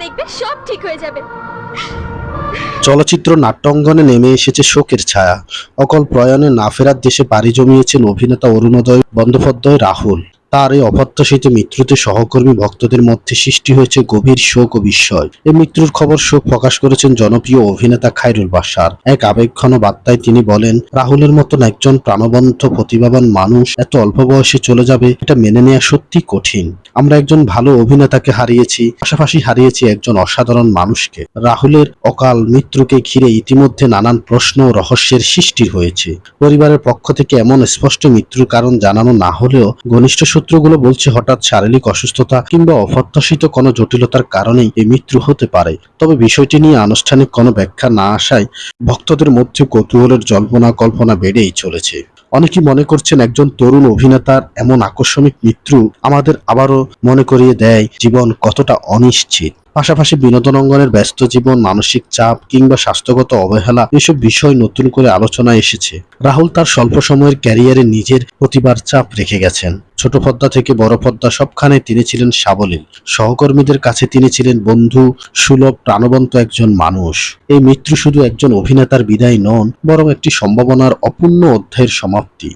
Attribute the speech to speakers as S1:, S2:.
S1: দেখবে সব ঠিক হয়ে যাবে।
S2: চলচ্চিত্র নাট্যাঙ্গনে নেমে এসেছে শোকের ছায়া। অকাল প্রয়াণে না ফেরার দেশে পাড়ি জমিয়েছেন অভিনেতা অরুণোদয় বন্দ্যোপাধ্যায় রাহুল। তার এই অপ্রত্যাশিত মৃত্যুতে সহকর্মী ভক্তদের মধ্যে সৃষ্টি হয়েছে গভীর শোক ও বিস্ময়। এই মৃত্যুর খবর শোক প্রকাশ করেছেন জনপ্রিয় অভিনেতা খায়রুল বাশার। এক আবেগঘন বার্তায় তিনি বলেন, রাহুলের মতন একজন প্রাণবন্ত প্রতিভাবান মানুষ এত অল্প বয়সে চলে যাবে, এটা মেনে নেওয়া সত্যি কঠিন। আমরা একজন ভালো অভিনেতাকে হারিয়েছি, পাশাপাশি হারিয়েছি একজন অসাধারণ মানুষকে। রাহুলের অকাল মৃত্যুকে ঘিরে ইতিমধ্যে নানান প্রশ্ন ও রহস্যের সৃষ্টি হয়েছে। পরিবারের পক্ষ থেকে এমন স্পষ্ট মৃত্যুর কারণ জানানো না হলেও ঘনিষ্ঠ সূত্রগুলো বলছে হঠাৎ শারীরিক অসুস্থতা কিংবা অপ্রত্যাশিত কোনো জটিলতার কারণেই এই মৃত্যু হতে পারে। তবে বিষয়টি নিয়ে আনুষ্ঠানিক কোনো ব্যাখ্যা না আসায় ভক্তদের মধ্যে কৌতূহলের জল্পনা কল্পনা বেড়েই চলেছে। অনেকেই মনে করছেন একজন তরুণ অভিনেতার এমন আকস্মিক মৃত্যু আমাদের আবারও মনে করিয়ে দেয় জীবন কতটা অনিশ্চিত। পাশাপাশি বিনোদন অঙ্গনের ব্যস্ত জীবন, মানসিক চাপ কিংবা স্বাস্থ্যগত অবহেলা এসব বিষয় নতুন করে আলোচনায় এসেছে। রাহুল তার স্বল্প সময়ের ক্যারিয়ারে নিজের প্রতিভার চাপ রেখে গেছেন। ছোট পর্দা থেকে বড় পর্দা সবখানে তিনি ছিলেন সাবলীল। সহকর্মীদের কাছে তিনি ছিলেন বন্ধু সুলভ, প্রাণবন্ত একজন মানুষ। এই মৃত্যু শুধু একজন অভিনেতার বিদায় নন, বরং একটি সম্ভাবনার অপূর্ণ অধ্যায়ের সমাপ্তি।